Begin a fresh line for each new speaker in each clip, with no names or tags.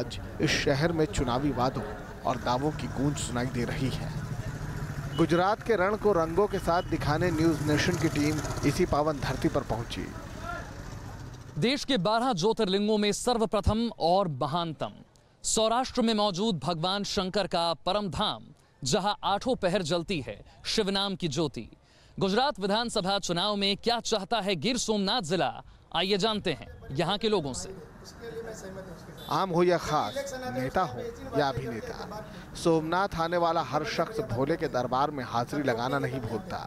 आज इस शहर में चुनावी वादों और दावों की गूंज सुनाई दे रही है। गुजरात के रण को रंगों के साथ दिखाने न्यूज नेशन की टीम इसी पावन धरती पर पहुंची।
देश के 12 ज्योतिर्लिंगों में सर्वप्रथम और महानतम सौराष्ट्र में मौजूद भगवान शंकर का परम धाम, जहां आठों पहर जलती है शिव नाम की ज्योति। गुजरात विधानसभा चुनाव में क्या चाहता है गिर सोमनाथ जिला, आइए जानते हैं यहां के लोगों से।
आम हो या खास, नेता हो या अभिनेता, सोमनाथ आने वाला हर शख्स भोले के दरबार में हाजिरी लगाना नहीं भूलता।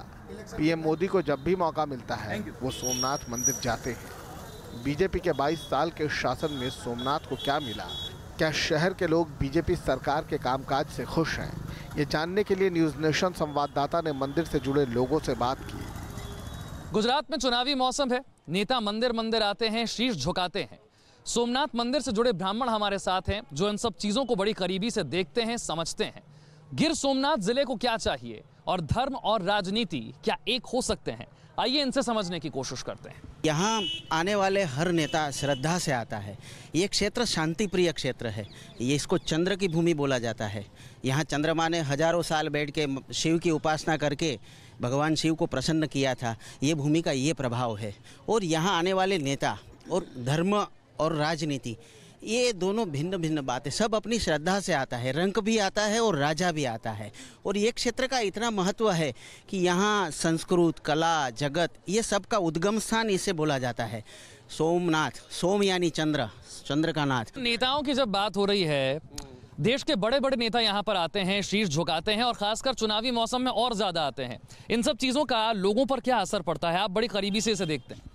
पीएम मोदी को जब भी मौका मिलता है वो सोमनाथ मंदिर जाते हैं। बीजेपी के 22 साल के शासन में सोमनाथ को क्या मिला? क्या शहर के लोग बीजेपी सरकार के कामकाज से खुश हैं? ये जानने के लिए न्यूज नेशन संवाददाता ने मंदिर से जुड़े लोगों से बात की।
गुजरात में चुनावी मौसम है, नेता मंदिर मंदिर आते हैं, शीश झुकाते हैं। सोमनाथ मंदिर से जुड़े ब्राह्मण हमारे साथ हैं जो इन सब चीजों को बड़ी करीबी से देखते हैं, समझते हैं। गिर सोमनाथ जिले को क्या चाहिए और धर्म और राजनीति क्या एक हो सकते हैं, आइए इनसे समझने की कोशिश करते हैं।
यहाँ आने वाले हर नेता श्रद्धा से आता है। ये क्षेत्र शांति प्रिय क्षेत्र है। ये इसको चंद्र की भूमि बोला जाता है। यहाँ चंद्रमा ने हजारों साल बैठ के शिव की उपासना करके भगवान शिव को प्रसन्न किया था। ये भूमि का ये प्रभाव है। और यहाँ आने वाले नेता और धर्म और राजनीति, ये दोनों भिन्न भिन्न बातें, सब अपनी श्रद्धा से आता है। रंक भी आता है और राजा भी आता है। और ये क्षेत्र का इतना महत्व है कि यहाँ संस्कृत, कला, जगत, ये सब का उद्गम स्थान इसे बोला जाता है। सोमनाथ, सोम यानी चंद्र, चंद्र का नाथ।
नेताओं की जब बात हो रही है, देश के बड़े बड़े नेता यहाँ पर आते हैं, शीश झुकाते हैं और खासकर चुनावी मौसम में और ज्यादा आते हैं। इन सब चीजों का लोगों पर क्या असर पड़ता है? आप बड़ी करीबी से इसे देखते हैं।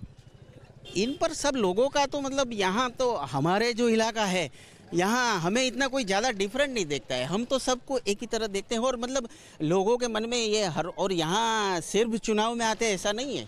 इन पर सब लोगों का तो मतलब यहाँ तो हमारे जो इलाका है, यहाँ हमें इतना कोई ज़्यादा डिफरेंट नहीं देखता है। हम तो सबको एक ही तरह देखते हैं। और मतलब लोगों के मन में ये हर, और यहाँ सिर्फ चुनाव में आते हैं ऐसा नहीं है।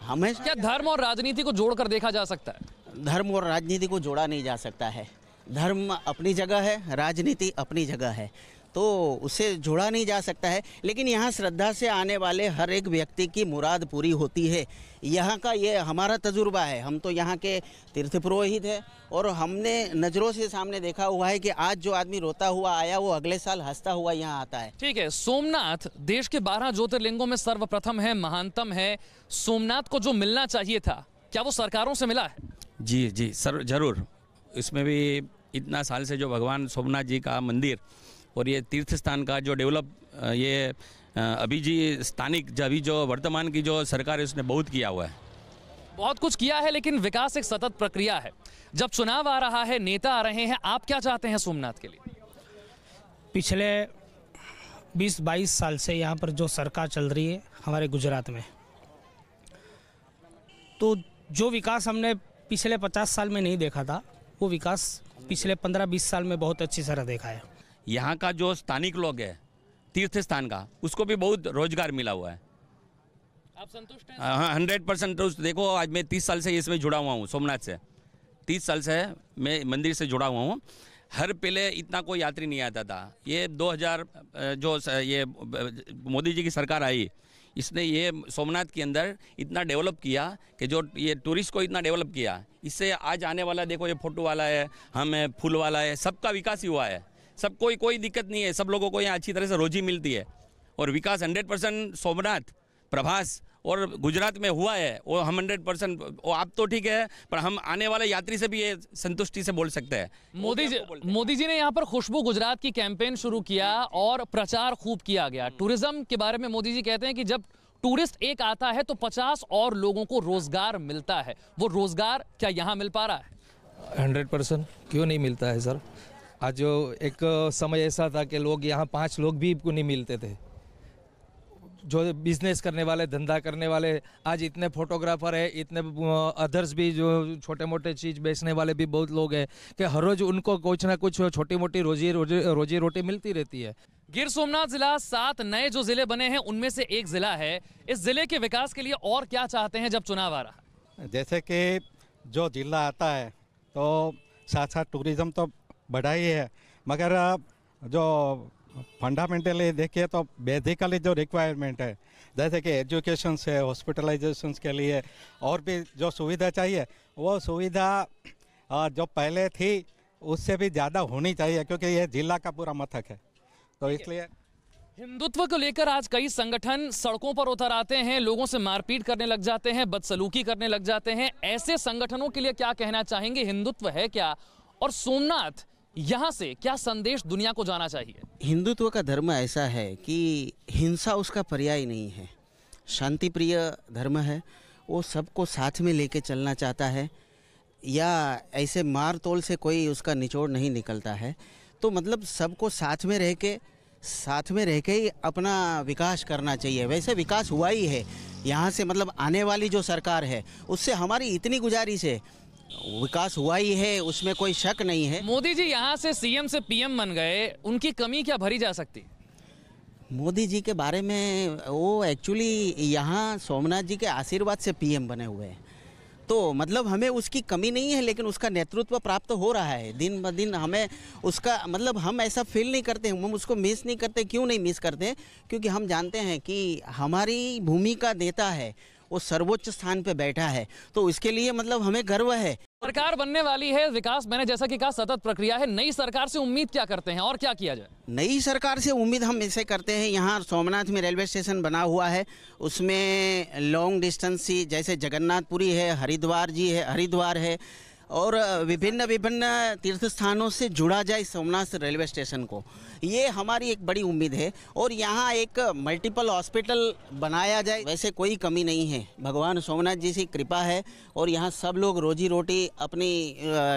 हमें
क्या धर्म और राजनीति को जोड़कर देखा जा सकता है?
धर्म और राजनीति को जोड़ा नहीं जा सकता है। धर्म अपनी जगह है, राजनीति अपनी जगह है, तो उसे जोड़ा नहीं जा सकता है। लेकिन यहाँ श्रद्धा से आने वाले हर एक व्यक्ति की मुराद पूरी होती है। यहाँ का ये हमारा तजुर्बा है। हम तो यहाँ के तीर्थ पुरोहित हैं और हमने नज़रों से सामने देखा हुआ है कि आज जो आदमी रोता हुआ आया वो अगले साल हंसता हुआ यहाँ आता है।
ठीक है, सोमनाथ देश के 12 ज्योतिर्लिंगों में सर्वप्रथम है, महानतम है। सोमनाथ को जो मिलना चाहिए था, क्या वो सरकारों से मिला है?
जी जी सर, जरूर। इसमें भी इतना साल से जो भगवान सोमनाथ जी का मंदिर और ये तीर्थ स्थान का जो डेवलप, ये अभी जी स्थानिक अभी जो वर्तमान की जो सरकार है उसने बहुत किया हुआ है।
बहुत कुछ किया है, लेकिन विकास एक सतत प्रक्रिया है। जब चुनाव आ रहा है, नेता आ रहे हैं, आप क्या चाहते हैं सोमनाथ के लिए?
पिछले 20-22 साल से यहाँ पर जो सरकार चल रही है हमारे गुजरात में, तो जो विकास हमने पिछले 50 साल में नहीं देखा था, वो विकास पिछले 15-20 साल में बहुत अच्छी तरह देखा है।
यहाँ का जो स्थानिक लोग है तीर्थ स्थान का, उसको भी बहुत रोजगार मिला हुआ है।
आप संतुष्ट हैं?
हाँ, 100% देखो, आज मैं 30 साल से इसमें जुड़ा हुआ हूँ। सोमनाथ से 30 साल से मैं मंदिर से जुड़ा हुआ हूँ। हर पहले इतना कोई यात्री नहीं आता था। ये 2000 जो ये मोदी जी की सरकार आई, इसने ये सोमनाथ के अंदर इतना डेवलप किया कि जो ये टूरिस्ट को इतना डेवलप किया, इससे आज आने वाला देखो, ये फोटो वाला है, हम है, फूल वाला है, सबका विकास ही हुआ है। सब कोई दिक्कत नहीं है। सब लोगों को यहाँ अच्छी तरह से रोजी मिलती है और विकास 100% सोमनाथ, प्रभास और गुजरात में हुआ है। वो हम 100%, आप तो ठीक है, पर हम आने वाले यात्री से भी ये संतुष्टि से बोल सकते हैं।
मोदी जी ने यहाँ पर खुशबू गुजरात की कैंपेन शुरू किया और प्रचार खूब किया गया। टूरिज्म के बारे में मोदी जी कहते हैं कि जब टूरिस्ट एक आता है तो 50 और लोगों को रोजगार मिलता है। वो रोजगार क्या यहाँ मिल पा रहा है?
100% क्यों नहीं मिलता है सर? आज जो एक समय ऐसा था कि लोग यहाँ 5 लोग भी नहीं मिलते थे। जो बिजनेस करने वाले, धंधा करने वाले, आज इतने फोटोग्राफर है, इतने अदर्स भी जो छोटे मोटे चीज़ बेचने वाले भी बहुत लोग हैं कि हर रोज उनको कुछ ना कुछ छोटी मोटी रोजी रोटी मिलती रहती है।
गिर सोमनाथ जिला 7 नए जो जिले बने हैं उनमें से एक जिला है। इस जिले के विकास के लिए और क्या चाहते हैं जब चुनाव आ रहा है?
जैसे कि जो जिला आता है तो साथ साथ टूरिज्म तो बढ़ा ही है, मगर जो फंडामेंटली देखिए तो बेसिकली जो रिक्वायरमेंट है, जैसे कि एजुकेशन से हॉस्पिटलाइजेशन के लिए और भी जो सुविधा चाहिए, वो सुविधा जो पहले थी उससे भी ज़्यादा होनी चाहिए, क्योंकि ये जिला का पूरा मथक है, तो इसलिए
हिंदुत्व को लेकर आज कई संगठन सड़कों पर उतर आते हैं, लोगों से मारपीट करने लग जाते हैं, बदसलूकी करने लग जाते हैं। ऐसे संगठनों के लिए क्या कहना चाहेंगे? हिंदुत्व है क्या, और सोमनाथ यहाँ से क्या संदेश दुनिया को जाना चाहिए?
हिंदुत्व का धर्म ऐसा है कि हिंसा उसका पर्याय नहीं है, शांति प्रिय धर्म है। वो सबको साथ में लेके चलना चाहता है, या ऐसे मार तोल से कोई उसका निचोड़ नहीं निकलता है। तो मतलब सबको साथ में रह के ही अपना विकास करना चाहिए। वैसे विकास हुआ ही है यहाँ से, मतलब आने वाली जो सरकार है उससे हमारी इतनी गुजारिश है, विकास हुआ ही है, उसमें कोई शक नहीं है।
मोदी जी यहाँ से सीएम से पीएम बन गए, उनकी कमी क्या भरी जा सकती?
मोदी जी के बारे में, वो एक्चुअली यहाँ सोमनाथ जी के आशीर्वाद से पीएम बने हुए हैं, तो मतलब हमें उसकी कमी नहीं है, लेकिन उसका नेतृत्व प्राप्त हो रहा है दिन ब दिन। हमें उसका मतलब हम ऐसा फील नहीं करते, हम उसको मिस नहीं करते। क्यों नहीं मिस करते? क्योंकि हम जानते हैं कि हमारी भूमि का नेता है, वो सर्वोच्च स्थान पे बैठा है, तो इसके लिए मतलब हमें गर्व है।
सरकार बनने वाली है, विकास मैंने जैसा कि कहा सतत प्रक्रिया है। नई सरकार से उम्मीद क्या करते हैं और क्या किया जाए?
नई सरकार से उम्मीद हम ऐसे करते हैं, यहाँ सोमनाथ में रेलवे स्टेशन बना हुआ है, उसमें लॉन्ग डिस्टेंस ही जैसे जगन्नाथपुरी है, हरिद्वार है और विभिन्न तीर्थ स्थानों से जुड़ा जाए सोमनाथ रेलवे स्टेशन को, ये हमारी एक बड़ी उम्मीद है। और यहाँ एक मल्टीपल हॉस्पिटल बनाया जाए, वैसे कोई कमी नहीं है, भगवान सोमनाथ जी की कृपा है और यहाँ सब लोग रोजी रोटी अपनी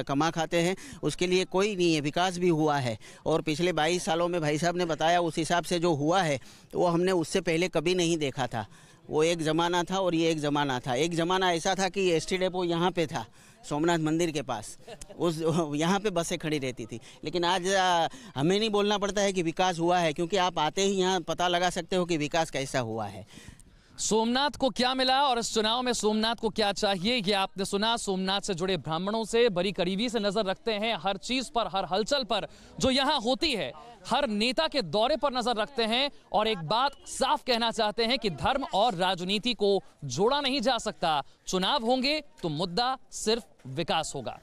कमा खाते हैं, उसके लिए कोई नहीं है। विकास भी हुआ है और पिछले 22 सालों में भाई साहब ने बताया उस हिसाब से जो हुआ है वो हमने उससे पहले कभी नहीं देखा था। वो एक ज़माना था और ये एक ज़माना था। एक ज़माना ऐसा था कि एसटी डेपो यहाँ पे था सोमनाथ मंदिर के पास, उस यहाँ पे बसें खड़ी रहती थी, लेकिन आज हमें नहीं बोलना पड़ता है कि विकास हुआ है, क्योंकि आप आते ही यहाँ पता लगा सकते हो कि विकास कैसा हुआ है।
सोमनाथ को क्या मिला और इस चुनाव में सोमनाथ को क्या चाहिए, ये आपने सुना। सोमनाथ से जुड़े ब्राह्मणों से बड़ी करीबी से नजर रखते हैं, हर चीज पर, हर हलचल पर जो यहाँ होती है, हर नेता के दौरे पर नजर रखते हैं और एक बात साफ कहना चाहते हैं कि धर्म और राजनीति को जोड़ा नहीं जा सकता। चुनाव होंगे तो मुद्दा सिर्फ विकास होगा।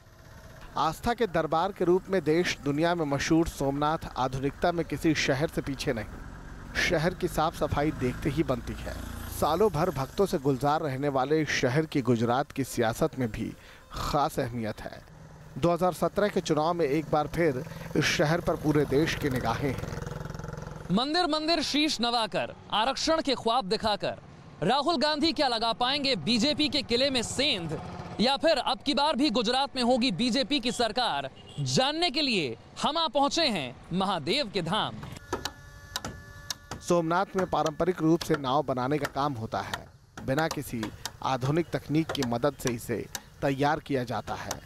आस्था के दरबार के रूप में देश दुनिया में मशहूर सोमनाथ आधुनिकता में किसी शहर से पीछे नहीं। शहर की साफ सफाई देखते ही बनती है। सालों भर भक्तों से गुलजार रहने वाले इस शहर की गुजरात की सियासत में भी खास अहमियत है। 2017 के चुनाव में एक बार फिर इस शहर पर पूरे देश की निगाहें हैं।
मंदिर मंदिर शीश नवाकर, आरक्षण के ख्वाब दिखाकर राहुल गांधी क्या लगा पाएंगे बीजेपी के किले में सेंध, या फिर अब की बार भी गुजरात में होगी बीजेपी की सरकार? जानने के लिए हम आ पहुंचे हैं महादेव के धाम।
सोमनाथ में पारंपरिक रूप से नाव बनाने का काम होता है। बिना किसी आधुनिक तकनीक की मदद से इसे तैयार किया जाता है।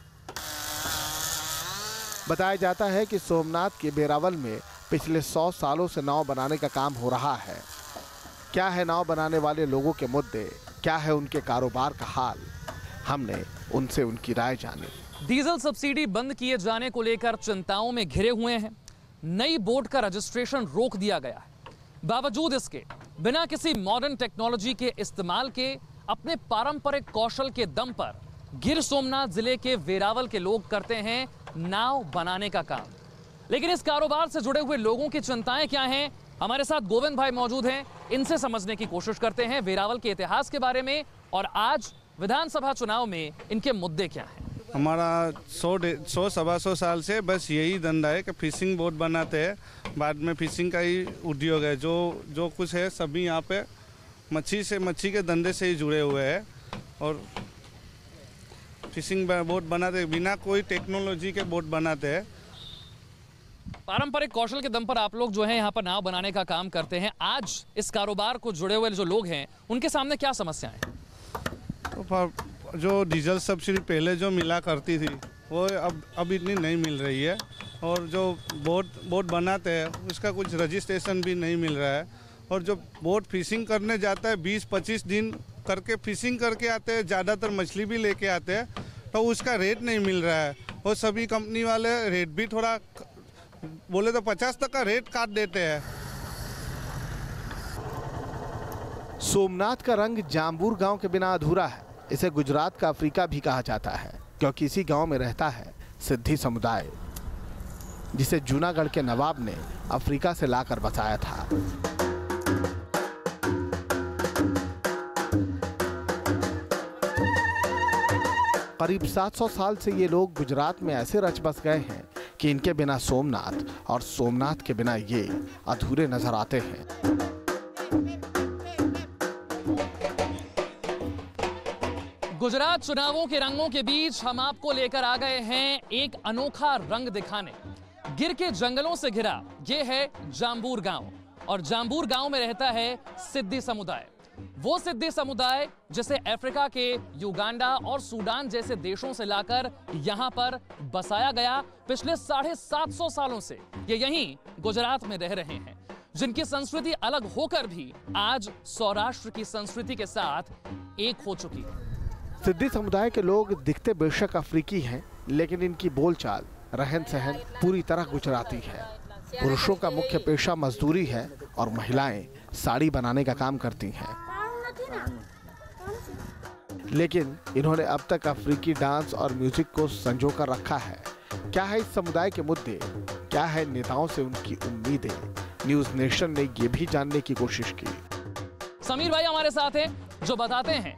बताया जाता है कि सोमनाथ के बेरावल में पिछले 100 सालों से नाव बनाने का काम हो रहा है। क्या है नाव बनाने वाले लोगों के मुद्दे, क्या है उनके कारोबार का हाल, हमने उनसे उनकी राय जानी।
डीजल सब्सिडी बंद किए जाने को लेकर चिंताओं में घिरे हुए हैं। नई बोट का रजिस्ट्रेशन रोक दिया गया है। बावजूद इसके बिना किसी मॉडर्न टेक्नोलॉजी के इस्तेमाल के अपने पारंपरिक कौशल के दम पर गिर सोमनाथ जिले के वेरावल के लोग करते हैं नाव बनाने का काम। लेकिन इस कारोबार से जुड़े हुए लोगों की चिंताएं क्या हैं? हमारे साथ गोविंद भाई मौजूद हैं, इनसे समझने की कोशिश करते हैं वेरावल के इतिहास के बारे में और आज विधानसभा चुनाव में इनके मुद्दे क्या हैं।
हमारा 100-125 साल से बस यही धंधा है कि फिशिंग बोट बनाते हैं, बाद में फिशिंग का ही उद्योग है। जो कुछ है सभी यहाँ पे मच्छी के धंधे से ही जुड़े हुए हैं और फिशिंग बोट बनाते बिना कोई टेक्नोलॉजी के बोट बनाते हैं।
पारंपरिक कौशल के दम पर आप लोग जो है यहाँ पर नाव बनाने का काम करते हैं। आज इस कारोबार को जुड़े हुए जो लोग हैं उनके सामने क्या समस्याएं हैं?
तो जो डीजल सब्सिडी पहले जो मिला करती थी वो अब इतनी नहीं मिल रही है और जो बोट बनाते हैं उसका कुछ रजिस्ट्रेशन भी नहीं मिल रहा है और जो बोट फिशिंग करने जाता है 20-25 दिन करके फिशिंग करके आते हैं, ज़्यादातर मछली भी लेके आते हैं, तो उसका रेट नहीं मिल रहा है और सभी कंपनी वाले रेट भी थोड़ा बोले तो 50% का रेट काट देते हैं।
सोमनाथ का रंग जाम्बूर गांव के बिना अधूरा है। इसे गुजरात का अफ्रीका भी कहा जाता है क्योंकि इसी गांव में रहता है सिद्धि समुदाय। जिसे जूनागढ़ के नवाब ने अफ्रीका से लाकर बसाया था। करीब 700 साल से ये लोग गुजरात में ऐसे रच बस गए हैं कि इनके बिना सोमनाथ और सोमनाथ के बिना ये अधूरे नजर आते हैं।
गुजरात चुनावों के रंगों के बीच हम आपको लेकर आ गए हैं एक अनोखा रंग दिखाने। गिर के जंगलों से घिरा ये है जाम्बूर गांव, और जाम्बूर गांव में रहता है सिद्दी समुदाय। वो सिद्दी समुदाय जिसे अफ्रीका के युगांडा और सूडान जैसे देशों से लाकर यहां पर बसाया गया। पिछले 750 सालों से ये यहीं गुजरात में रह रहे हैं, जिनकी संस्कृति अलग होकर भी आज सौराष्ट्र की संस्कृति के साथ एक हो चुकी है।
सिद्दी समुदाय के लोग दिखते बेशक अफ्रीकी हैं, लेकिन इनकी बोलचाल, रहन सहन पूरी तरह गुजराती है। पुरुषों का मुख्य पेशा मजदूरी है और महिलाएं साड़ी बनाने का काम करती हैं। लेकिन इन्होंने अब तक अफ्रीकी डांस और म्यूजिक को संजो कर रखा है। क्या है इस समुदाय के मुद्दे, क्या है नेताओं से उनकी उम्मीदें, न्यूज नेशन ने ये भी जानने की कोशिश की।
समीर भाई हमारे साथ हैं जो बताते हैं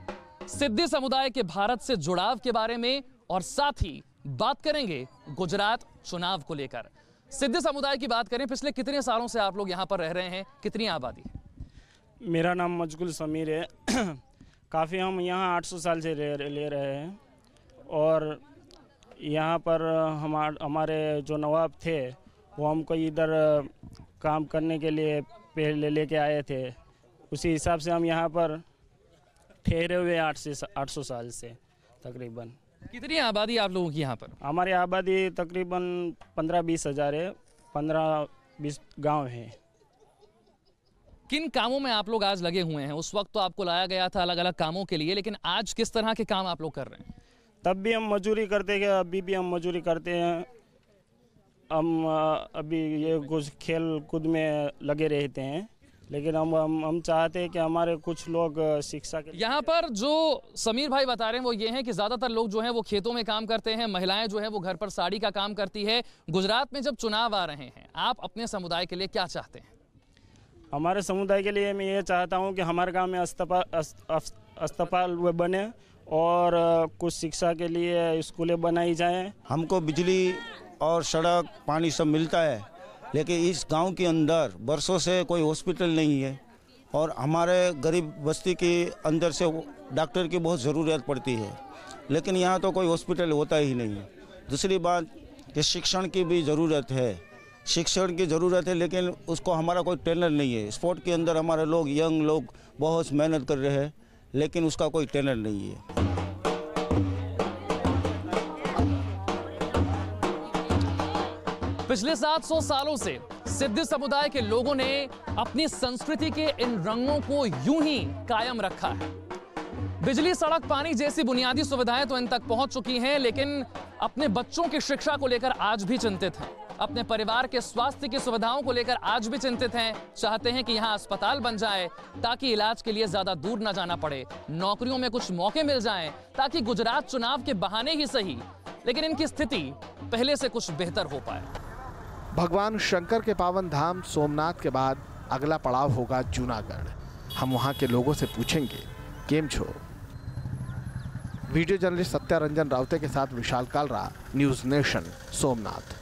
सिद्दी समुदाय के भारत से जुड़ाव के बारे में, और साथ ही बात करेंगे गुजरात चुनाव को लेकर। सिद्दी समुदाय की बात करें, पिछले कितने सालों से आप लोग यहाँ पर रह रहे हैं, कितनी आबादी है?
मेरा नाम मजगुल समीर है। काफ़ी हम यहाँ 800 साल से ले रहे हैं, और यहाँ पर हमारे जो नवाब थे वो हमको इधर काम करने के लिए पहले लेके आए थे। उसी हिसाब से हम यहाँ पर ठहरे हुए 800 साल से तकरीबन।
कितनी आबादी आप लोगों की यहाँ पर?
हमारी आबादी तकरीबन 15-20 हज़ार है। 15-20 गांव हैं।
किन कामों में आप लोग आज लगे हुए हैं? उस वक्त तो आपको लाया गया था अलग अलग कामों के लिए, लेकिन आज किस तरह के काम आप लोग कर रहे हैं?
तब भी हम मजदूरी करते हैं, अभी भी हम मजदूरी करते हैं। हम अभी ये कुछ खेल कूद में लगे रहते हैं, लेकिन हम चाहते हैं कि हमारे कुछ लोग शिक्षा के
यहाँ पर जो समीर भाई बता रहे हैं वो ये है कि ज़्यादातर लोग जो हैं वो खेतों में काम करते हैं, महिलाएं जो है वो घर पर साड़ी का काम करती है। गुजरात में जब चुनाव आ रहे हैं, आप अपने समुदाय के लिए क्या चाहते हैं?
हमारे समुदाय के लिए मैं ये चाहता हूँ कि हमारे गांव में अस्पताल बने और कुछ शिक्षा के लिए स्कूलें बनाई जाएं।
हमको बिजली और सड़क पानी सब मिलता है, लेकिन इस गांव के अंदर बरसों से कोई हॉस्पिटल नहीं है, और हमारे गरीब बस्ती के अंदर से डॉक्टर की बहुत ज़रूरत पड़ती है, लेकिन यहाँ तो कोई हॉस्पिटल होता ही नहीं है। दूसरी बात कि शिक्षण की भी ज़रूरत है, शिक्षण की ज़रूरत है, लेकिन उसको हमारा कोई ट्रेनर नहीं है। स्पोर्ट के अंदर हमारे लोग यंग लोग बहुत मेहनत कर रहे हैं, लेकिन उसका कोई ट्रेनर नहीं है।
पिछले 700 सालों से सिद्दी समुदाय के लोगों ने अपनी संस्कृति के इन रंगों को यूं ही कायम रखा है। बिजली, सड़क, पानी जैसी बुनियादी सुविधाएं तो इन तक पहुंच चुकी हैं, लेकिन अपने बच्चों की शिक्षा को लेकर आज भी चिंतित हैं। अपने परिवार के स्वास्थ्य की सुविधाओं को लेकर आज भी चिंतित हैं। चाहते हैं कि यहाँ अस्पताल बन जाए ताकि इलाज के लिए ज्यादा दूर न जाना पड़े, नौकरियों में कुछ मौके मिल जाएं ताकि गुजरात चुनाव के बहाने ही सही, लेकिन इनकी स्थिति पहले से कुछ बेहतर हो पाए।
भगवान शंकर के पावन धाम सोमनाथ के बाद अगला पड़ाव होगा जूनागढ़। हम वहां के लोगों से पूछेंगे, केम छो? वीडियो जर्नलिस्ट सत्या रंजन राउते के साथ विशाल कालरा, न्यूज नेशन, सोमनाथ।